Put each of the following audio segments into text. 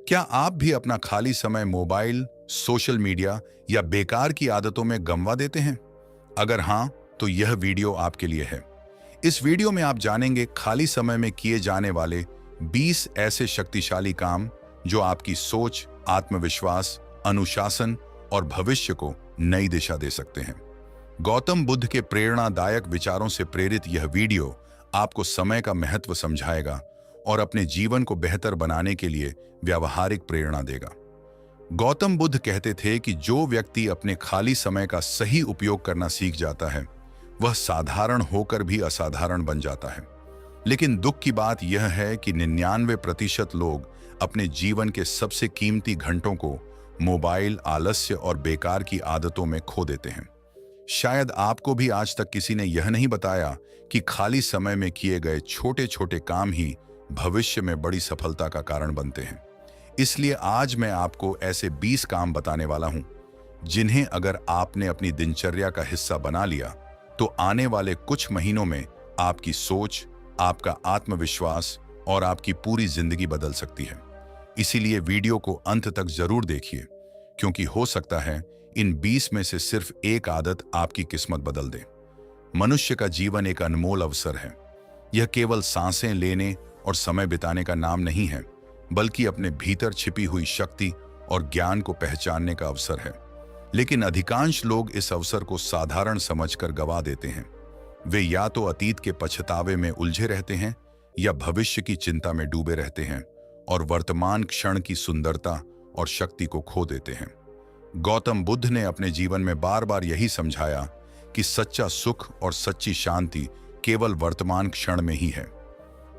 क्या आप भी अपना खाली समय मोबाइल, सोशल मीडिया या बेकार की आदतों में गंवा देते हैं? अगर हाँ, तो यह वीडियो आपके लिए है। इस वीडियो में आप जानेंगे खाली समय में किए जाने वाले 20 ऐसे शक्तिशाली काम जो आपकी सोच, आत्मविश्वास, अनुशासन और भविष्य को नई दिशा दे सकते हैं। गौतम बुद्ध के प्रेरणादायक विचारों से प्रेरित यह वीडियो आपको समय का महत्व समझाएगा और अपने जीवन को बेहतर बनाने के लिए व्यावहारिक प्रेरणा देगा। गौतम बुद्ध कहते थे कि जो व्यक्ति अपने खाली समय का सही उपयोग करना सीख जाता है, वह साधारण होकर भी असाधारण बन जाता है। लेकिन दुख की बात यह है कि 99% लोग अपने जीवन के सबसे कीमती घंटों को मोबाइल, आलस्य और बेकार की आदतों में खो देते हैं। शायद आपको भी आज तक किसी ने यह नहीं बताया कि खाली समय में किए गए छोटे छोटे काम ही भविष्य में बड़ी सफलता का कारण बनते हैं। इसलिए आज मैं आपको ऐसे 20 काम बताने वाला हूं, जिन्हें अगर आपने अपनी दिनचर्या का हिस्सा बना लिया, तो आने वाले कुछ महीनों में आपकी सोच, आपका आत्मविश्वास और आपकी पूरी जिंदगी बदल सकती है। इसीलिए वीडियो को अंत तक जरूर देखिए, क्योंकि हो सकता है इन 20 में से सिर्फ एक आदत आपकी किस्मत बदल दे। मनुष्य का जीवन एक अनमोल अवसर है। यह केवल सांसें लेने और समय बिताने का नाम नहीं है, बल्कि अपने भीतर छिपी हुई शक्ति और ज्ञान को पहचानने का अवसर है। लेकिन अधिकांश लोग इस अवसर को साधारण समझकर गवा देते हैं। वे या तो अतीत के पछतावे में उलझे रहते हैं या भविष्य की चिंता में डूबे रहते हैं और वर्तमान क्षण की सुंदरता और शक्ति को खो देते हैं। गौतम बुद्ध ने अपने जीवन में बार बार यही समझाया कि सच्चा सुख और सच्ची शांति केवल वर्तमान क्षण में ही है।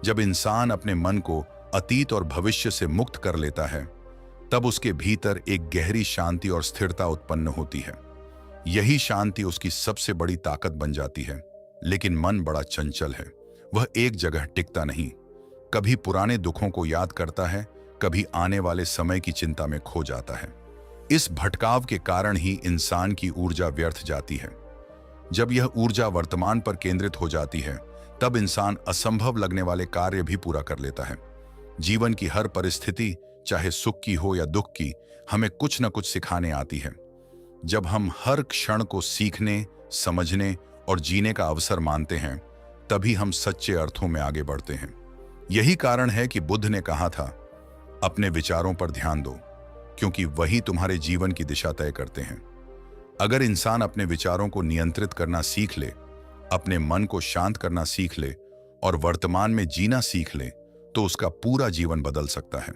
जब इंसान अपने मन को अतीत और भविष्य से मुक्त कर लेता है, तब उसके भीतर एक गहरी शांति और स्थिरता उत्पन्न होती है। यही शांति उसकी सबसे बड़ी ताकत बन जाती है। लेकिन मन बड़ा चंचल है, वह एक जगह टिकता नहीं। कभी पुराने दुखों को याद करता है, कभी आने वाले समय की चिंता में खो जाता है। इस भटकाव के कारण ही इंसान की ऊर्जा व्यर्थ जाती है। जब यह ऊर्जा वर्तमान पर केंद्रित हो जाती है, तब इंसान असंभव लगने वाले कार्य भी पूरा कर लेता है। जीवन की हर परिस्थिति, चाहे सुख की हो या दुख की, हमें कुछ न कुछ सिखाने आती है। जब हम हर क्षण को सीखने, समझने और जीने का अवसर मानते हैं, तभी हम सच्चे अर्थों में आगे बढ़ते हैं। यही कारण है कि बुद्ध ने कहा था, अपने विचारों पर ध्यान दो, क्योंकि वही तुम्हारे जीवन की दिशा तय करते हैं। अगर इंसान अपने विचारों को नियंत्रित करना सीख ले, अपने मन को शांत करना सीख ले और वर्तमान में जीना सीख ले, तो उसका पूरा जीवन बदल सकता है।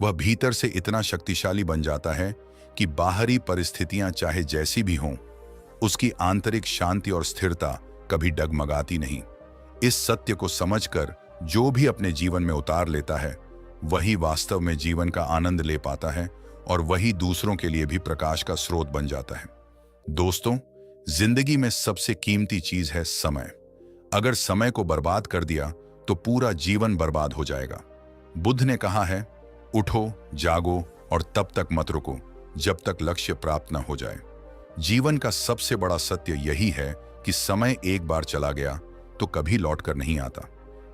वह भीतर से इतना शक्तिशाली बन जाता है कि बाहरी परिस्थितियां चाहे जैसी भी हों, उसकी आंतरिक शांति और स्थिरता कभी डगमगाती नहीं। इस सत्य को समझकर जो भी अपने जीवन में उतार लेता है, वही वास्तव में जीवन का आनंद ले पाता है और वही दूसरों के लिए भी प्रकाश का स्रोत बन जाता है। दोस्तों, जिंदगी में सबसे कीमती चीज है समय। अगर समय को बर्बाद कर दिया तो पूरा जीवन बर्बाद हो जाएगा। बुद्ध ने कहा है, उठो, जागो और तब तक मत रुको जब तक लक्ष्य प्राप्त न हो जाए। जीवन का सबसे बड़ा सत्य यही है कि समय एक बार चला गया तो कभी लौट कर नहीं आता।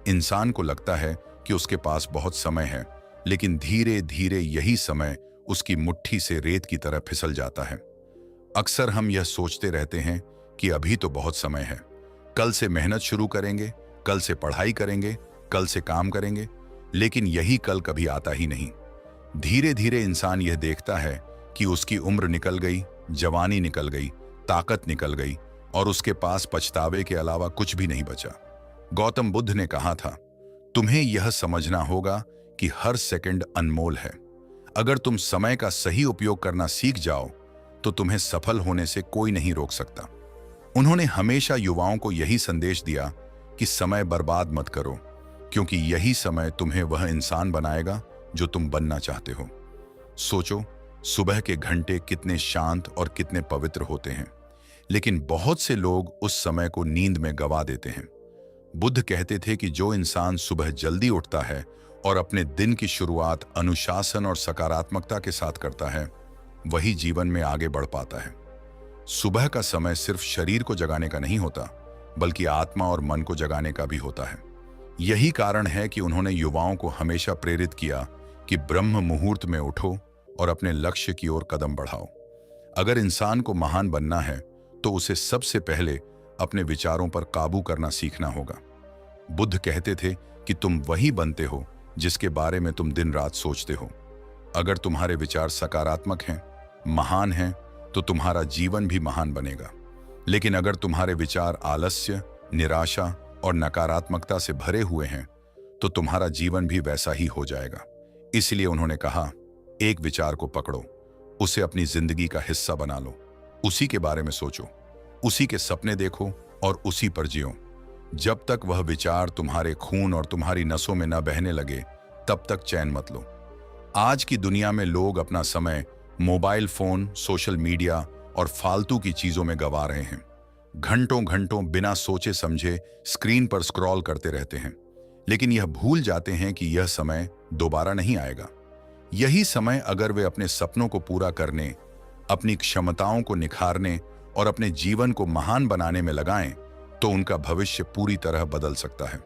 इंसान को लगता है कि उसके पास बहुत समय है, लेकिन धीरे धीरे यही समय उसकी मुट्ठी से रेत की तरह फिसल जाता है। अक्सर हम यह सोचते रहते हैं कि अभी तो बहुत समय है, कल से मेहनत शुरू करेंगे, कल से पढ़ाई करेंगे, कल से काम करेंगे, लेकिन यही कल कभी आता ही नहीं। धीरे धीरे इंसान यह देखता है कि उसकी उम्र निकल गई, जवानी निकल गई, ताकत निकल गई और उसके पास पछतावे के अलावा कुछ भी नहीं बचा। गौतम बुद्ध ने कहा था, तुम्हें यह समझना होगा कि हर सेकंड अनमोल है। अगर तुम समय का सही उपयोग करना सीख जाओ, तो तुम्हें सफल होने से कोई नहीं रोक सकता। उन्होंने हमेशा युवाओं को यही संदेश दिया कि समय बर्बाद मत करो, क्योंकि यही समय तुम्हें वह इंसान बनाएगा जो तुम बनना चाहते हो। सोचो, सुबह के घंटे कितने शांत और कितने पवित्र होते हैं, लेकिन बहुत से लोग उस समय को नींद में गवा देते हैं। बुद्ध कहते थे कि जो इंसान सुबह जल्दी उठता है और अपने दिन की शुरुआत अनुशासन और सकारात्मकता के साथ करता है, वही जीवन में आगे बढ़ पाता है। सुबह का समय सिर्फ शरीर को जगाने का नहीं होता, बल्कि आत्मा और मन को जगाने का भी होता है। यही कारण है कि उन्होंने युवाओं को हमेशा प्रेरित किया कि ब्रह्म मुहूर्त में उठो और अपने लक्ष्य की ओर कदम बढ़ाओ। अगर इंसान को महान बनना है तो उसे सबसे पहले अपने विचारों पर काबू करना सीखना होगा। बुद्ध कहते थे कि तुम वही बनते हो जिसके बारे में तुम दिन रात सोचते हो। अगर तुम्हारे विचार सकारात्मक हैं, महान हैं, तो तुम्हारा जीवन भी महान बनेगा। लेकिन अगर तुम्हारे विचार आलस्य, निराशा और नकारात्मकता से भरे हुए हैं तो तुम्हारा जीवन भी वैसा ही हो जाएगा। इसलिए उन्होंने कहा, एक विचार को पकड़ो, उसे अपनी जिंदगी का हिस्सा बना लो, उसी के बारे में सोचो, उसी के सपने देखो और उसी पर जियो। जब तक वह विचार तुम्हारे खून और तुम्हारी नसों में न बहने लगे तब तक चैन मत लो। आज की दुनिया में लोग अपना समय मोबाइल फोन, सोशल मीडिया और फालतू की चीजों में गंवा रहे हैं। घंटों घंटों बिना सोचे समझे स्क्रीन पर स्क्रॉल करते रहते हैं, लेकिन यह भूल जाते हैं कि यह समय दोबारा नहीं आएगा। यही समय अगर वे अपने सपनों को पूरा करने, अपनी क्षमताओं को निखारने और अपने जीवन को महान बनाने में लगाएं तो उनका भविष्य पूरी तरह बदल सकता है।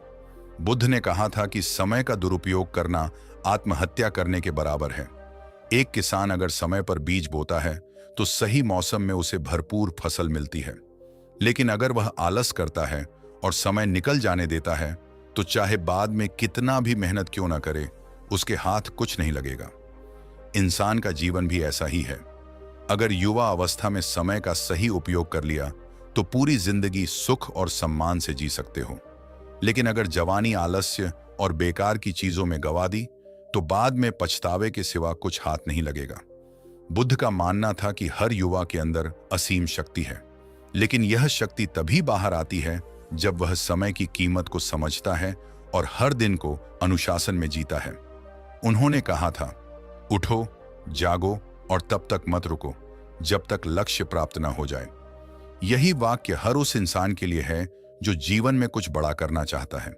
बुद्ध ने कहा था कि समय का दुरुपयोग करना आत्महत्या करने के बराबर है। एक किसान अगर समय पर बीज बोता है तो सही मौसम में उसे भरपूर फसल मिलती है, लेकिन अगर वह आलस करता है और समय निकल जाने देता है तो चाहे बाद में कितना भी मेहनत क्यों ना करे, उसके हाथ कुछ नहीं लगेगा। इंसान का जीवन भी ऐसा ही है। अगर युवा अवस्था में समय का सही उपयोग कर लिया तो पूरी जिंदगी सुख और सम्मान से जी सकते हो, लेकिन अगर जवानी आलस्य और बेकार की चीजों में गवा दी तो बाद में पछतावे के सिवा कुछ हाथ नहीं लगेगा। बुद्ध का मानना था कि हर युवा के अंदर असीम शक्ति है, लेकिन यह शक्ति तभी बाहर आती है जब वह समय की कीमत को समझता है और हर दिन को अनुशासन में जीता है। उन्होंने कहा था, उठो, जागो और तब तक मत रुको जब तक लक्ष्य प्राप्त न हो जाए। यही वाक्य हर उस इंसान के लिए है जो जीवन में कुछ बड़ा करना चाहता है।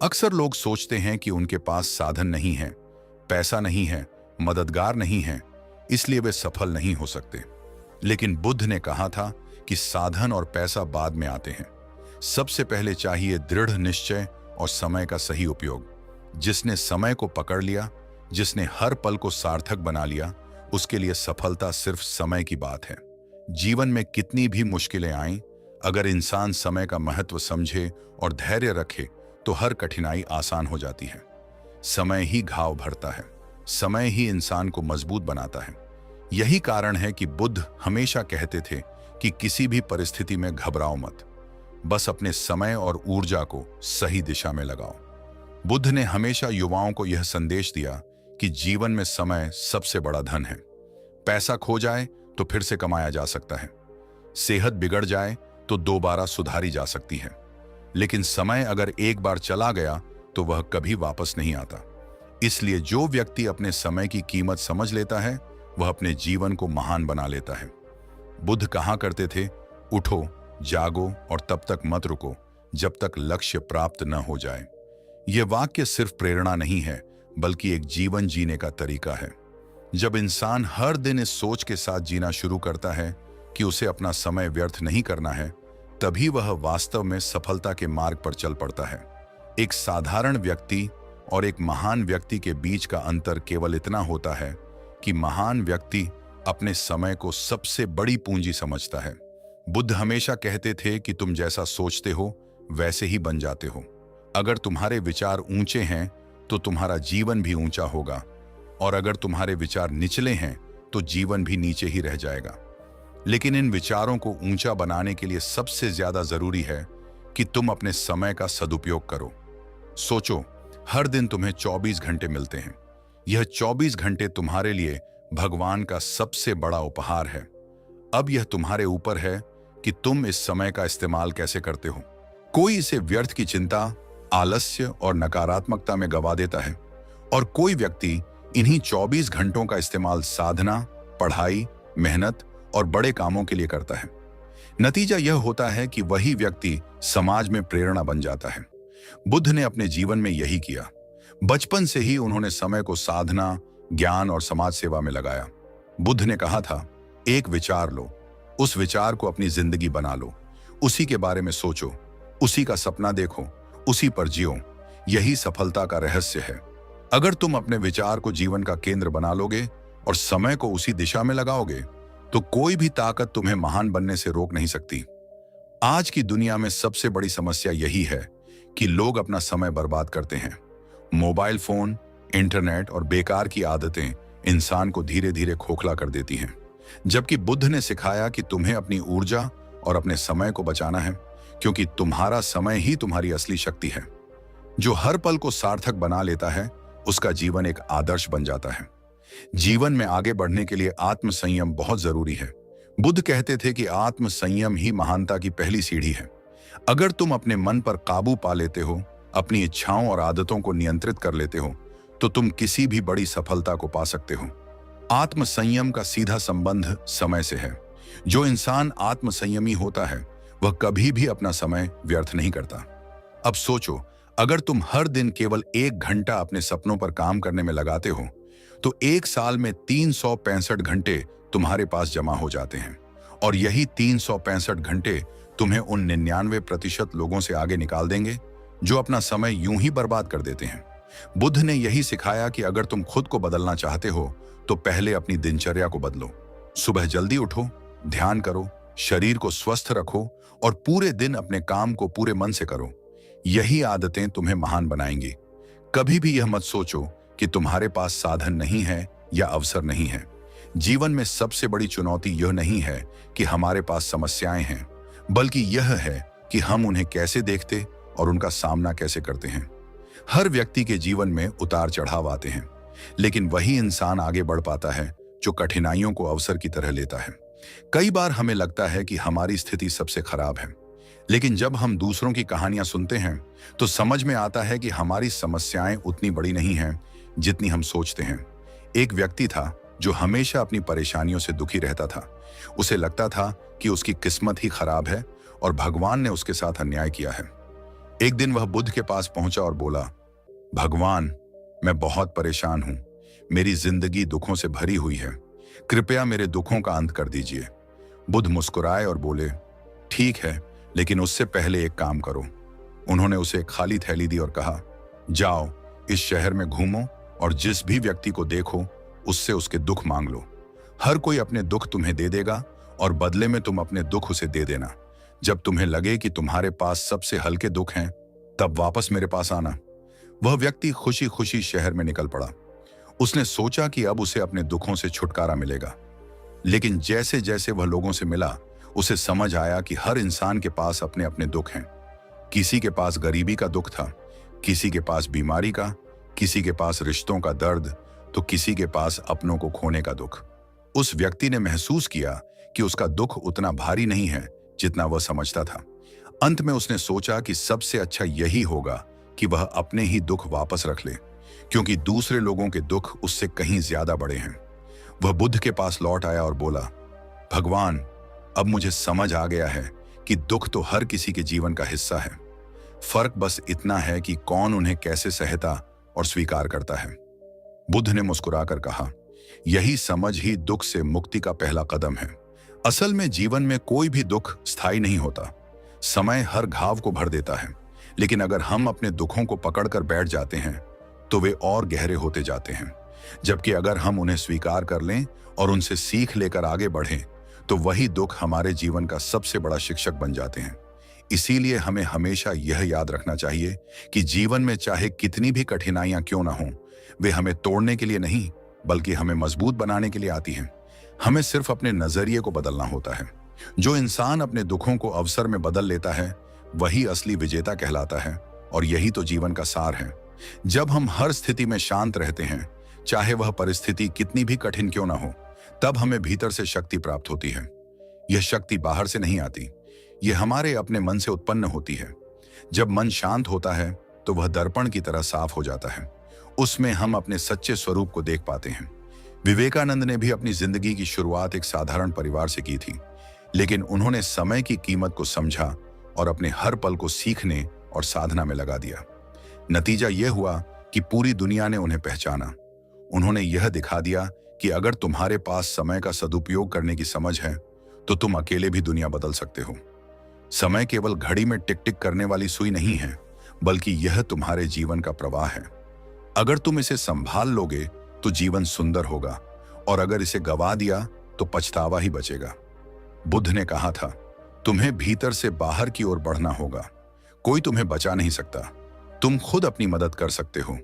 अक्सर लोग सोचते हैं कि उनके पास साधन नहीं है, पैसा नहीं है, मददगार नहीं है, इसलिए वे सफल नहीं हो सकते। लेकिन बुद्ध ने कहा था कि साधन और पैसा बाद में आते हैं। सबसे पहले चाहिए दृढ़ निश्चय और समय का सही उपयोग। जिसने समय को पकड़ लिया, जिसने हर पल को सार्थक बना लिया, उसके लिए सफलता सिर्फ समय की बात है। जीवन में कितनी भी मुश्किलें आएं, अगर इंसान समय का महत्व समझे और धैर्य रखे तो हर कठिनाई आसान हो जाती है। समय ही घाव भरता है, समय ही इंसान को मजबूत बनाता है। यही कारण है कि बुद्ध हमेशा कहते थे कि किसी भी परिस्थिति में घबराओ मत, बस अपने समय और ऊर्जा को सही दिशा में लगाओ। बुद्ध ने हमेशा युवाओं को यह संदेश दिया कि जीवन में समय सबसे बड़ा धन है। पैसा खो जाए तो फिर से कमाया जा सकता है, सेहत बिगड़ जाए तो दोबारा सुधारी जा सकती है, लेकिन समय अगर एक बार चला गया तो वह कभी वापस नहीं आता। इसलिए जो व्यक्ति अपने समय की कीमत समझ लेता है वह अपने जीवन को महान बना लेता है। बुद्ध कहा करते थे, उठो, जागो और तब तक मत रुको जब तक लक्ष्य प्राप्त न हो जाए। यह वाक्य सिर्फ प्रेरणा नहीं है बल्कि एक जीवन जीने का तरीका है। जब इंसान हर दिन इस सोच के साथ जीना शुरू करता है कि उसे अपना समय व्यर्थ नहीं करना है, तभी वह वास्तव में सफलता के मार्ग पर चल पड़ता है। एक साधारण व्यक्ति और एक महान व्यक्ति के बीच का अंतर केवल इतना होता है कि महान व्यक्ति अपने समय को सबसे बड़ी पूंजी समझता है। बुद्ध हमेशा कहते थे कि तुम जैसा सोचते हो वैसे ही बन जाते हो। अगर तुम्हारे विचार ऊंचे हैं तो तुम्हारा जीवन भी ऊंचा होगा, और अगर तुम्हारे विचार निचले हैं तो जीवन भी नीचे ही रह जाएगा। लेकिन इन विचारों को ऊंचा बनाने के लिए सबसे ज्यादा जरूरी है कि तुम अपने समय का सदुपयोग करो। सोचो, हर दिन तुम्हें 24 घंटे मिलते हैं। यह 24 घंटे तुम्हारे लिए भगवान का सबसे बड़ा उपहार है। अब यह तुम्हारे ऊपर है कि तुम इस समय का इस्तेमाल कैसे करते हो। कोई इसे व्यर्थ की चिंता, आलस्य और नकारात्मकता में गवा देता है, और कोई व्यक्ति इन्हीं 24 घंटों का इस्तेमाल साधना, पढ़ाई, मेहनत और बड़े कामों के लिए करता है। नतीजा यह होता है कि वही व्यक्ति समाज में प्रेरणा बन जाता है। बुद्ध ने अपने जीवन में यही किया। बचपन से ही उन्होंने समय को साधना, ज्ञान और समाज सेवा में लगाया। बुद्ध ने कहा था, एक विचार लो, उस विचार को अपनी जिंदगी बना लो, उसी के बारे में सोचो, उसी का सपना देखो, उसी पर जियो। यही सफलता का रहस्य है। अगर तुम अपने विचार को जीवन का केंद्र बना लोगे और समय को उसी दिशा में लगाओगे, तो कोई भी ताकत तुम्हें महान बनने से रोक नहीं सकती। आज की दुनिया में सबसे बड़ी समस्या यही है कि लोग अपना समय बर्बाद करते हैं। मोबाइल फोन, इंटरनेट और बेकार की आदतें इंसान को धीरे धीरे खोखला कर देती हैं। जबकि बुद्ध ने सिखाया कि तुम्हें अपनी ऊर्जा और अपने समय को बचाना है, क्योंकि तुम्हारा समय ही तुम्हारी असली शक्ति है। जो हर पल को सार्थक बना लेता है, उसका जीवन एक आदर्श बन जाता है। जीवन में आगे बढ़ने के लिए आत्म संयम बहुत जरूरी है। बुद्ध कहते थे कि आत्म संयम ही महानता की पहली सीढ़ी है। अगर तुम अपने मन पर काबू पा लेते हो, अपनी इच्छाओं और आदतों को नियंत्रित कर लेते हो, तो तुम किसी भी बड़ी सफलता को पा सकते हो। आत्म संयम का सीधा संबंध समय से है। जो इंसान आत्म संयमी होता है, वह कभी भी अपना समय व्यर्थ नहीं करता। अब सोचो, अगर तुम हर दिन केवल 1 घंटा अपने सपनों पर काम करने में लगाते हो, तो 1 साल में 365 घंटे तुम्हारे पास जमा हो जाते हैं। और यही 365 घंटे तुम्हें उन 99% लोगों से आगे निकाल देंगे जो अपना समय यूं ही बर्बाद कर देते हैं। बुद्ध ने यही सिखाया कि अगर तुम खुद को बदलना चाहते हो, तो पहले अपनी दिनचर्या को बदलो। सुबह जल्दी उठो, ध्यान करो, शरीर को स्वस्थ रखो और पूरे दिन अपने काम को पूरे मन से करो। यही आदतें तुम्हें महान बनाएंगी। कभी भी यह मत सोचो कि तुम्हारे पास साधन नहीं है या अवसर नहीं है। जीवन में सबसे बड़ी चुनौती यह नहीं है कि हमारे पास समस्याएं हैं, बल्कि यह है कि हम उन्हें कैसे देखते और उनका सामना कैसे करते हैं। हर व्यक्ति के जीवन में उतार चढ़ाव आते हैं, लेकिन वही इंसान आगे बढ़ पाता है जो कठिनाइयों को अवसर की तरह लेता है। कई बार हमें लगता है कि हमारी स्थिति सबसे खराब है, लेकिन जब हम दूसरों की कहानियां सुनते हैं, तो समझ में आता है कि हमारी समस्याएं उतनी बड़ी नहीं हैं जितनी हम सोचते हैं। एक व्यक्ति था जो हमेशा अपनी परेशानियों से दुखी रहता था। उसे लगता था कि उसकी किस्मत ही खराब है और भगवान ने उसके साथ अन्याय किया है। एक दिन वह बुद्ध के पास पहुंचा और बोला, भगवान, मैं बहुत परेशान हूं। मेरी जिंदगी दुखों से भरी हुई है। कृपया मेरे दुखों का अंत कर दीजिए। बुद्ध मुस्कुराए और बोले, ठीक है, लेकिन उससे पहले एक काम करो। उन्होंने उसे एक खाली थैली दी और कहा, जाओ, इस शहर में घूमो और जिस भी व्यक्ति को देखो उससे उसके दुख मांग लो। हर कोई अपने दुख तुम्हें दे देगा और बदले में तुम अपने दुख उसे दे देना। जब तुम्हें लगे कि तुम्हारे पास सबसे हल्के दुख हैं, तब वापस मेरे पास आना। वह व्यक्ति खुशी खुशी शहर में निकल पड़ा। उसने सोचा कि अब उसे अपने दुखों से छुटकारा मिलेगा, लेकिन जैसे जैसे वह लोगों से मिला, उसे समझ आया कि हर इंसान के पास अपने अपने दुख हैं। किसी के पास गरीबी का दुख था, किसी के पास बीमारी का, किसी के पास रिश्तों का दर्द, तो किसी के पास अपनों को खोने का दुख। उस व्यक्ति ने महसूस किया कि उसका दुख उतना भारी नहीं है जितना वह समझता था। अंत में उसने सोचा कि सबसे अच्छा यही होगा कि वह अपने ही दुख वापस रख ले, क्योंकि दूसरे लोगों के दुख उससे कहीं ज्यादा बड़े हैं। वह बुद्ध के पास लौट आया और बोला, भगवान, अब मुझे समझ आ गया है कि दुख तो हर किसी के जीवन का हिस्सा है। फर्क बस इतना है कि कौन उन्हें कैसे सहता और स्वीकार करता है। बुद्ध ने मुस्कुराकर कहा, यही समझ ही दुख से मुक्ति का पहला कदम है। असल में जीवन में कोई भी दुख स्थायी नहीं होता। समय हर घाव को भर देता है, लेकिन अगर हम अपने दुखों को पकड़कर बैठ जाते हैं, तो वे और गहरे होते जाते हैं। जबकि अगर हम उन्हें स्वीकार कर लें और उनसे सीख लेकर आगे बढ़ें, तो वही दुख हमारे जीवन का सबसे बड़ा शिक्षक बन जाते हैं। इसीलिए हमें हमेशा यह याद रखना चाहिए कि जीवन में चाहे कितनी भी कठिनाइयां क्यों ना हों, वे हमें तोड़ने के लिए नहीं, बल्कि हमें मजबूत बनाने के लिए आती हैं। हमें सिर्फ अपने नजरिए को बदलना होता है। जो इंसान अपने दुखों को अवसर में बदल लेता है, वही असली विजेता कहलाता है। और यही तो जीवन का सार है। जब हम हर स्थिति में शांत रहते हैं, चाहे वह परिस्थिति कितनी भी कठिन क्यों ना हो, तब हमें भीतर से शक्ति प्राप्त होती है। यह शक्ति बाहर से नहीं आती, यह हमारे अपने मन से उत्पन्न होती है। जब मन शांत होता है, तो वह दर्पण की तरह साफ हो जाता है। उसमें हम अपने सच्चे स्वरूप को देख पाते हैं। विवेकानंद ने भी अपनी जिंदगी की शुरुआत एक साधारण परिवार से की थी, लेकिन उन्होंने समय की कीमत को समझा और अपने हर पल को सीखने और साधना में लगा दिया। नतीजा यह हुआ कि पूरी दुनिया ने उन्हें पहचाना। उन्होंने यह दिखा दिया कि अगर तुम्हारे पास समय का सदुपयोग करने की समझ है, तो तुम अकेले भी दुनिया बदल सकते हो। समय केवल घड़ी में टिक टिक करने वाली सुई नहीं है, बल्कि यह तुम्हारे जीवन का प्रवाह है। अगर तुम इसे संभाल लोगे तो जीवन सुंदर होगा, और अगर इसे गवा दिया तो पछतावा ही बचेगा। बुद्ध ने कहा था, तुम्हें भीतर से बाहर की ओर बढ़ना होगा। कोई तुम्हें बचा नहीं सकता, तुम खुद अपनी मदद कर सकते हो।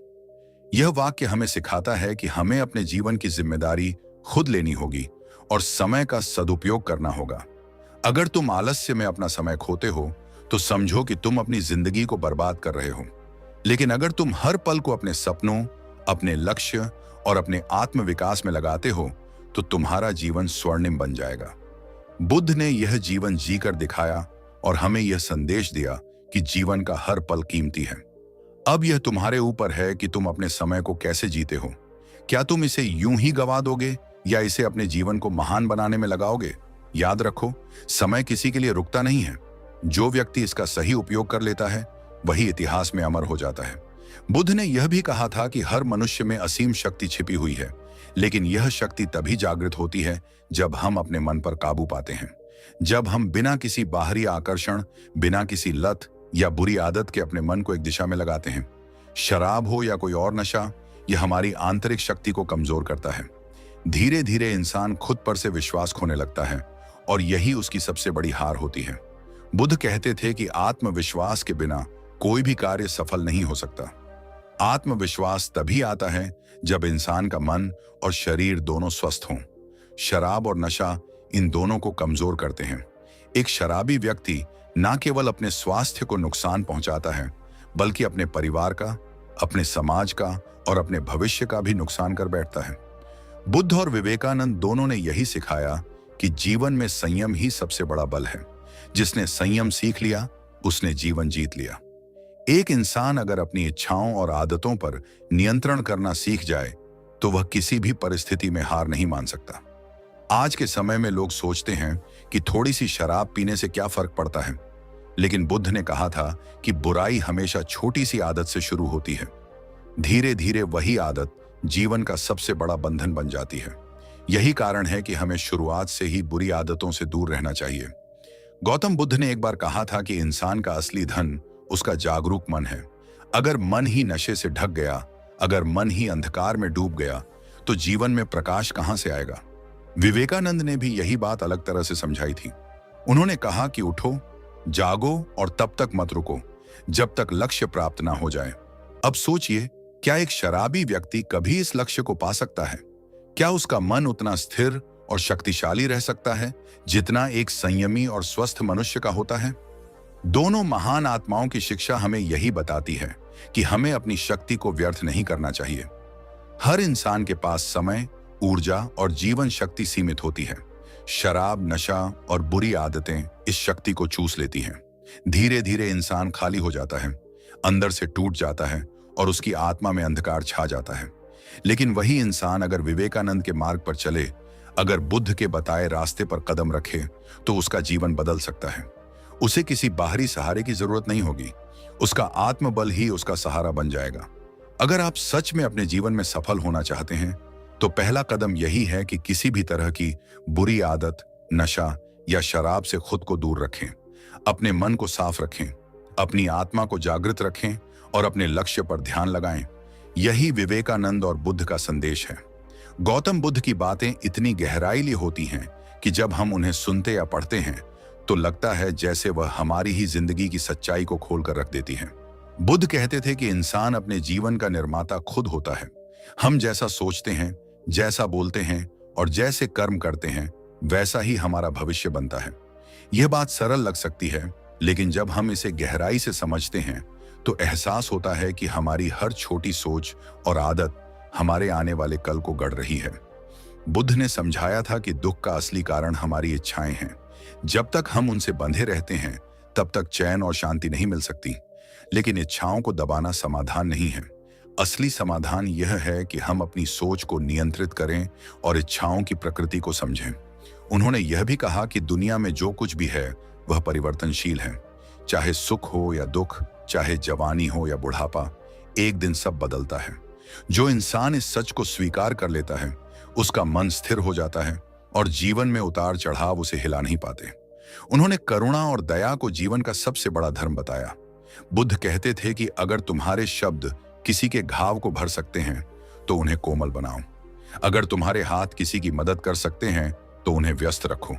यह वाक्य हमें सिखाता है कि हमें अपने जीवन की जिम्मेदारी खुद लेनी होगी और समय का सदुपयोग करना होगा। अगर तुम आलस्य में अपना समय खोते हो तो समझो कि तुम अपनी जिंदगी को बर्बाद कर रहे हो। लेकिन अगर तुम हर पल को अपने सपनों, अपने लक्ष्य और अपने आत्म विकास में लगाते हो तो तुम्हारा जीवन स्वर्णिम बन जाएगा। बुद्ध ने यह जीवन जीकर दिखाया और हमें यह संदेश दिया कि जीवन का हर पल कीमती है। अब यह तुम्हारे ऊपर है कि तुम अपने समय को कैसे जीते हो। क्या तुम इसे यूं ही गवा दोगे या इसे अपने जीवन को महान बनाने में लगाओगे? याद रखो, समय किसी के लिए रुकता नहीं है। जो व्यक्ति इसका सही उपयोग कर लेता है वही इतिहास में अमर हो जाता है। बुद्ध ने यह भी कहा था कि हर मनुष्य में असीम शक्ति छिपी हुई है, लेकिन यह शक्ति तभी जागृत होती है जब हम अपने मन पर काबू पाते हैं। जब हम बिना किसी बाहरी आकर्षण, बिना किसी लत या बुरी आदत के अपने मन को एक दिशा में लगाते हैं। शराब हो या कोई और नशा, यह हमारी आंतरिक शक्ति को कमजोर करता है। धीरे धीरे इंसान खुद पर से विश्वास खोने लगता है और यही उसकी सबसे बड़ी हार होती है। बुद्ध कहते थे कि आत्मविश्वास के बिना कोई भी कार्य सफल नहीं हो सकता। आत्मविश्वास तभी आता है जब इंसान का मन और शरीर दोनों स्वस्थ हों। शराब और नशा इन दोनों को कमजोर करते हैं। एक शराबी व्यक्ति न केवल अपने स्वास्थ्य को नुकसान पहुंचाता है, बल्कि अपने परिवार का, अपने समाज का और अपने भविष्य का भी नुकसान कर बैठता है। बुद्ध और विवेकानंद दोनों ने यही सिखाया कि जीवन में संयम ही सबसे बड़ा बल है। जिसने संयम सीख लिया उसने जीवन जीत लिया। एक इंसान अगर अपनी इच्छाओं और आदतों पर नियंत्रण करना सीख जाए तो वह किसी भी परिस्थिति में हार नहीं मान सकता। आज के समय में लोग सोचते हैं कि थोड़ी सी शराब पीने से क्या फर्क पड़ता है, लेकिन बुद्ध ने कहा था कि बुराई हमेशा छोटी सी आदत से शुरू होती है। धीरे धीरे वही आदत जीवन का सबसे बड़ा बंधन बन जाती है। यही कारण है कि हमें शुरुआत से ही बुरी आदतों से दूर रहना चाहिए। गौतम बुद्ध ने एक बार कहा था कि इंसान का असली धन उसका जागरूक मन है। अगर मन ही नशे से ढक गया, अगर मन ही अंधकार में डूब गया, तो जीवन में प्रकाश कहां से आएगा? विवेकानंद ने भी यही बात अलग तरह से समझाई थी। उन्होंने कहा कि उठो, जागो और तब तक मत रुको जब तक लक्ष्य प्राप्त ना हो जाए। अब सोचिए, क्या एक शराबी व्यक्ति कभी इस लक्ष्य को पा सकता है? क्या उसका मन उतना स्थिर और शक्तिशाली रह सकता है जितना एक संयमी और स्वस्थ मनुष्य का होता है? दोनों महान आत्माओं की शिक्षा हमें यही बताती है कि हमें अपनी शक्ति को व्यर्थ नहीं करना चाहिए। हर इंसान के पास समय, ऊर्जा और जीवन शक्ति सीमित होती है। शराब, नशा और बुरी आदतें इस शक्ति को चूस लेती हैं। धीरे धीरे इंसान खाली हो जाता है, अंदर से टूट जाता है और उसकी आत्मा में अंधकार छा जाता है। लेकिन वही इंसान अगर विवेकानंद के मार्ग पर चले, अगर बुद्ध के बताए रास्ते पर कदम रखे, तो उसका जीवन बदल सकता है। उसे किसी बाहरी सहारे की जरूरत नहीं होगी, उसका आत्मबल ही उसका सहारा बन जाएगा। अगर आप सच में अपने जीवन में सफल होना चाहते हैं तो पहला कदम यही है कि किसी भी तरह की बुरी आदत, नशा या शराब से खुद को दूर रखें। अपने मन को साफ रखें, अपनी आत्मा को जागृत रखें और अपने लक्ष्य पर ध्यान लगाएं। यही विवेकानंद और बुद्ध का संदेश है। गौतम बुद्ध की बातें इतनी गहराईली होती हैं कि जब हम उन्हें सुनते या पढ़ते हैं तो लगता है जैसे वह हमारी ही जिंदगी की सच्चाई को खोलकर रख देती हैं। बुद्ध कहते थे कि इंसान अपने जीवन का निर्माता खुद होता है। हम जैसा सोचते हैं, जैसा बोलते हैं और जैसे कर्म करते हैं, वैसा ही हमारा भविष्य बनता है। यह बात सरल लग सकती है, लेकिन जब हम इसे गहराई से समझते हैं तो एहसास होता है कि हमारी हर छोटी सोच और आदत हमारे आने वाले कल को गढ़ रही है। बुद्ध ने समझाया था कि दुख का असली कारण हमारी इच्छाएं हैं। जब तक हम उनसे बंधे रहते हैं तब तक चैन और शांति नहीं मिल सकती। लेकिन इच्छाओं को दबाना समाधान नहीं है। असली समाधान यह है कि हम अपनी सोच को नियंत्रित करें और इच्छाओं की प्रकृति को समझें। उन्होंने यह भी कहा कि दुनिया में जो कुछ भी है वह परिवर्तनशील है। चाहे सुख हो या दुख, चाहे जवानी हो या बुढ़ापा, एक दिन सब बदलता है। जो इंसान इस सच को स्वीकार कर लेता है उसका मन स्थिर हो जाता है और जीवन में उतार चढ़ाव उसे हिला नहीं पाते। उन्होंने करुणा और दया को जीवन का सबसे बड़ा धर्म बताया। बुद्ध कहते थे कि अगर तुम्हारे शब्द किसी के घाव को भर सकते हैं तो उन्हें कोमल बनाओ। अगर तुम्हारे हाथ किसी की मदद कर सकते हैं तो उन्हें व्यस्त रखो।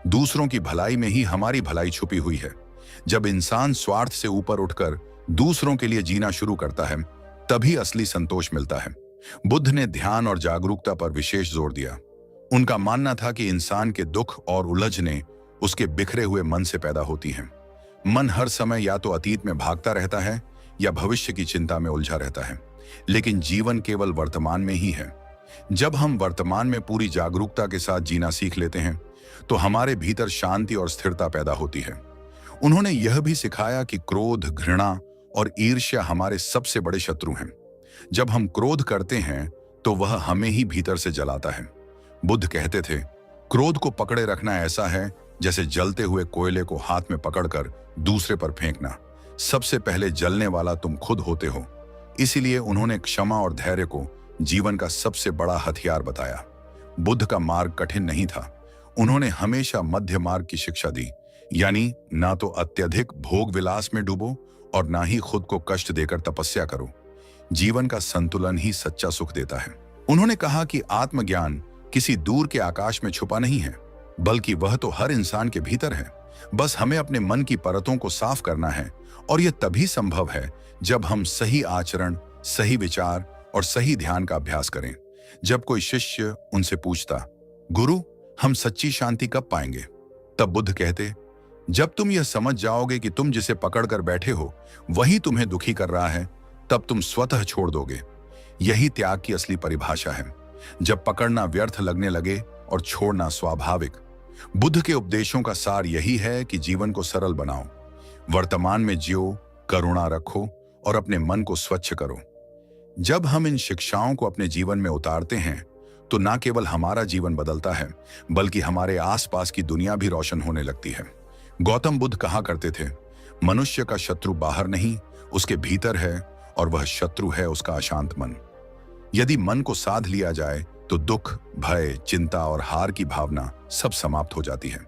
दूसरों की भलाई में ही हमारी भलाई छुपी हुई है। जब इंसान स्वार्थ से ऊपर उठकर दूसरों के लिए जीना शुरू करता है, तभी असली संतोष मिलता है। बुद्ध ने ध्यान और जागरूकता पर विशेष जोर दिया। उनका मानना था कि इंसान के दुख और उलझने उसके बिखरे हुए मन से पैदा होती हैं। मन हर समय या तो अतीत में भागता रहता है या भविष्य की चिंता में उलझा रहता है, लेकिन जीवन केवल वर्तमान में ही है। जब हम वर्तमान में पूरी जागरूकता के साथ जीना सीख लेते हैं, तो हमारे भीतर शांति और स्थिरता पैदा होती है। उन्होंने यह भी सिखाया कि क्रोध, घृणा और ईर्ष्या हमारे सबसे बड़े शत्रु हैं। जब हम क्रोध करते हैं तो वह हमें ही भीतर से जलाता है। बुद्ध कहते थे, क्रोध को पकड़े रखना ऐसा है जैसे जलते हुए कोयले को हाथ में पकड़कर दूसरे पर फेंकना। सबसे पहले जलने वाला तुम खुद होते हो। इसीलिए उन्होंने क्षमा और धैर्य को जीवन का सबसे बड़ा हथियार बताया। बुद्ध का मार्ग कठिन नहीं था। उन्होंने हमेशा मध्य मार्ग की शिक्षा दी, यानी ना तो अत्यधिक भोग विलास में डूबो और ना ही खुद को कष्ट देकर तपस्या करो। जीवन का संतुलन ही सच्चा सुख देता है। उन्होंने कहा कि आत्मज्ञान किसी दूर के आकाश में छुपा नहीं है, बल्कि वह तो हर इंसान के भीतर है। बस हमें अपने मन की परतों को साफ करना है, और यह तभी संभव है जब हम सही आचरण, सही विचार और सही ध्यान का अभ्यास करें। जब कोई शिष्य उनसे पूछता, गुरु, हम सच्ची शांति कब पाएंगे? तब बुद्ध कहते, जब तुम यह समझ जाओगे कि तुम जिसे पकड़कर बैठे हो वही तुम्हें दुखी कर रहा है, तब तुम स्वतः छोड़ दोगे। यही त्याग की असली परिभाषा है। जब पकड़ना व्यर्थ लगने लगे और छोड़ना स्वाभाविक। बुद्ध के उपदेशों का सार यही है कि जीवन को सरल बनाओ, वर्तमान में जियो, करुणा रखो और अपने मन को स्वच्छ करो। जब हम इन शिक्षाओं को अपने जीवन में उतारते हैं, तो न केवल हमारा जीवन बदलता है, बल्कि हमारे आसपास की दुनिया भी रोशन होने लगती है। गौतम बुद्ध कहा करते थे, मनुष्य का शत्रु बाहर नहीं, उसके भीतर है, और वह शत्रु है उसका अशांत मन। यदि मन को साध लिया जाए तो दुख, भय, चिंता और हार की भावना सब समाप्त हो जाती है।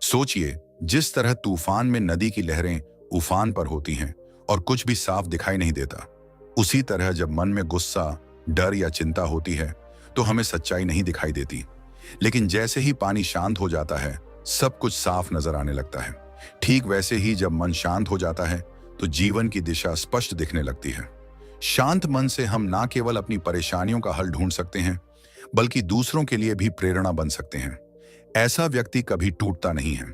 सोचिए, जिस तरह तूफान में नदी की लहरें उफान पर होती हैं और कुछ भी साफ दिखाई नहीं देता, उसी तरह जब मन में गुस्सा, डर या चिंता होती है तो हमें सच्चाई नहीं दिखाई देती। लेकिन जैसे ही पानी शांत हो जाता है, सब कुछ साफ नजर आने लगता है। ठीक वैसे ही जब मन शांत हो जाता है तो जीवन की दिशा स्पष्ट दिखने लगती है। शांत मन से हम ना केवल अपनी परेशानियों का हल ढूंढ सकते हैं, बल्कि दूसरों के लिए भी प्रेरणा बन सकते हैं। ऐसा व्यक्ति कभी टूटता नहीं है।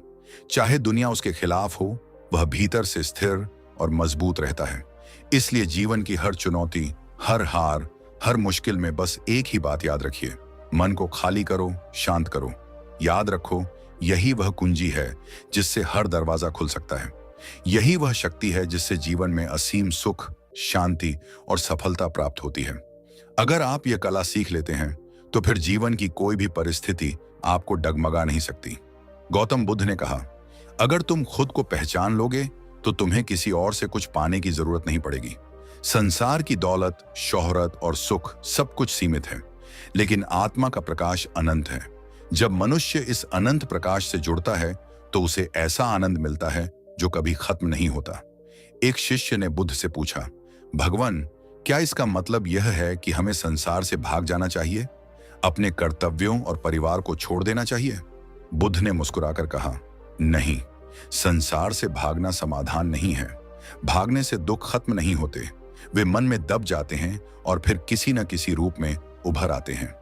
चाहे दुनिया उसके खिलाफ हो, वह भीतर से स्थिर और मजबूत रहता है। इसलिए जीवन की हर चुनौती, हर हार, हर मुश्किल में बस एक ही बात याद रखिए, मन को खाली करो, शांत करो। याद रखो, यही वह कुंजी है जिससे हर दरवाजा खुल सकता है। यही वह शक्ति है जिससे जीवन में असीम सुख, शांति और सफलता प्राप्त होती है। अगर आप यह कला सीख लेते हैं तो फिर जीवन की कोई भी परिस्थिति आपको डगमगा नहीं सकती। गौतम बुद्ध ने कहा, अगर तुम खुद को पहचान लोगे तो तुम्हें किसी और से कुछ पाने की जरूरत नहीं पड़ेगी। संसार की दौलत, शोहरत और सुख सब कुछ सीमित है, लेकिन आत्मा का प्रकाश अनंत है। जब मनुष्य इस अनंत प्रकाश से जुड़ता है तो उसे ऐसा आनंद मिलता है जो कभी खत्म नहीं होता। एक शिष्य ने बुद्ध से पूछा, भगवान, क्या इसका मतलब यह है कि हमें संसार से भाग जाना चाहिए, अपने कर्तव्यों और परिवार को छोड़ देना चाहिए? बुद्ध ने मुस्कुराकर कहा, नहीं, संसार से भागना समाधान नहीं है। भागने से दुख खत्म नहीं होते, वे मन में दब जाते हैं और फिर किसी न किसी रूप में उभर आते हैं।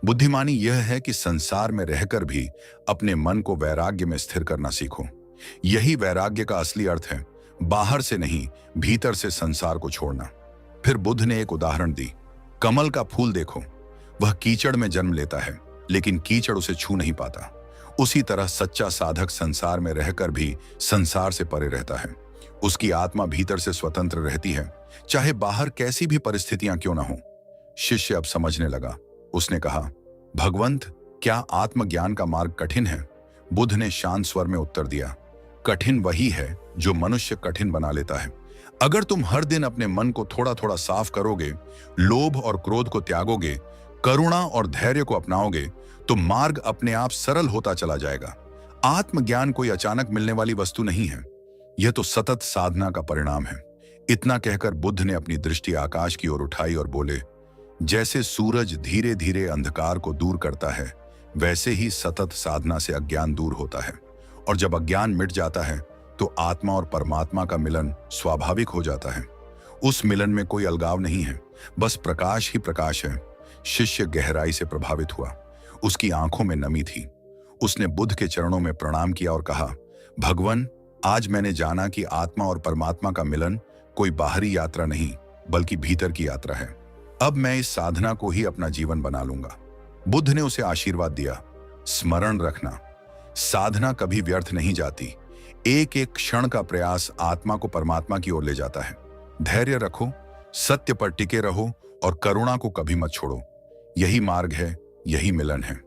बुद्धिमानी यह है कि संसार में रहकर भी अपने मन को वैराग्य में स्थिर करना सीखो। यही वैराग्य का असली अर्थ है, बाहर से नहीं, भीतर से संसार को छोड़ना। फिर बुद्ध ने एक उदाहरण दी, कमल का फूल देखो, वह कीचड़ में जन्म लेता है, लेकिन कीचड़ उसे छू नहीं पाता। उसी तरह सच्चा साधक संसार में रहकर भी संसार से परे रहता है। उसकी आत्मा भीतर से स्वतंत्र रहती है, चाहे बाहर कैसी भी परिस्थितियां क्यों ना हो। शिष्य अब समझने लगा। उसने कहा, भगवंत, क्या आत्मज्ञान का मार्ग कठिन है? बुद्ध ने शांत स्वर में उत्तर दिया, कठिन वही है जो मनुष्य कठिन बना लेता है। अगर तुम हर दिन अपने मन को थोड़ा थोड़ा साफ करोगे, लोभ और क्रोध को त्यागोगे, करुणा और धैर्य को अपनाओगे, तो मार्ग अपने आप सरल होता चला जाएगा। आत्मज्ञान कोई अचानक मिलने वाली वस्तु नहीं है, यह तो सतत साधना का परिणाम है। इतना कहकर बुद्ध ने अपनी दृष्टि आकाश की ओर उठाई और बोले, जैसे सूरज धीरे धीरे अंधकार को दूर करता है, वैसे ही सतत साधना से अज्ञान दूर होता है। और जब अज्ञान मिट जाता है तो आत्मा और परमात्मा का मिलन स्वाभाविक हो जाता है। उस मिलन में कोई अलगाव नहीं है, बस प्रकाश ही प्रकाश है। शिष्य गहराई से प्रभावित हुआ, उसकी आंखों में नमी थी। उसने बुद्ध के चरणों में प्रणाम किया और कहा, भगवान, आज मैंने जाना कि आत्मा और परमात्मा का मिलन कोई बाहरी यात्रा नहीं बल्कि भीतर की यात्रा है। अब मैं इस साधना को ही अपना जीवन बना लूंगा। बुद्ध ने उसे आशीर्वाद दिया, स्मरण रखना, साधना कभी व्यर्थ नहीं जाती। एक एक क्षण का प्रयास आत्मा को परमात्मा की ओर ले जाता है। धैर्य रखो, सत्य पर टिके रहो और करुणा को कभी मत छोड़ो। यही मार्ग है, यही मिलन है।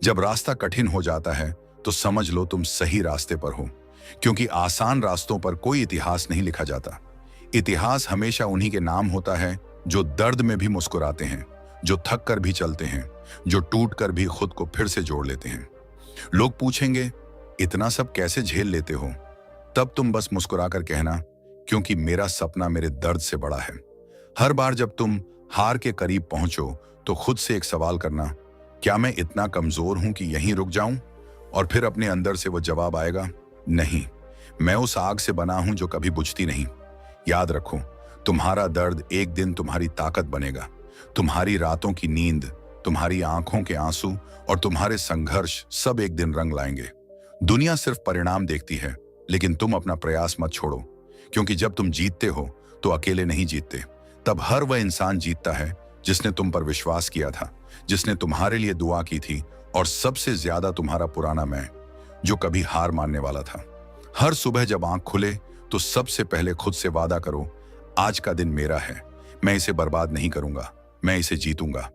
जब रास्ता कठिन हो जाता है तो समझ लो तुम सही रास्ते पर हो, क्योंकि आसान रास्तों पर कोई इतिहास नहीं लिखा जाता। इतिहास हमेशा उन्हीं के नाम होता है जो दर्द में भी मुस्कुराते हैं, जो थक कर भी चलते हैं, जो टूट कर भी खुद को फिर से जोड़ लेते हैं। लोग पूछेंगे, इतना सब कैसे झेल लेते हो? तब तुम बस मुस्कुरा कर कहना, क्योंकि मेरा सपना मेरे दर्द से बड़ा है। हर बार जब तुम हार के करीब पहुंचो तो खुद से एक सवाल करना, क्या मैं इतना कमजोर हूं कि यहीं रुक जाऊं? और फिर अपने अंदर से वो जवाब आएगा, नहीं, मैं उस आग से बना हूं जो कभी बुझती नहीं। याद रखो, तुम्हारा दर्द एक दिन तुम्हारी ताकत बनेगा। तुम्हारी रातों की नींद, तुम्हारी आंखों के आंसू और तुम्हारे संघर्ष सब एक दिन रंग लाएंगे। दुनिया सिर्फ परिणाम देखती है, लेकिन तुम अपना प्रयास मत छोड़ो, क्योंकि जब तुम जीतते हो तो अकेले नहीं जीतते। तब हर वह इंसान जीतता है जिसने तुम पर विश्वास किया था, जिसने तुम्हारे लिए दुआ की थी, और सबसे ज्यादा तुम्हारा पुराना मैं, जो कभी हार मानने वाला था। हर सुबह जब आंख खुले तो सबसे पहले खुद से वादा करो, आज का दिन मेरा है, मैं इसे बर्बाद नहीं करूंगा, मैं इसे जीतूंगा।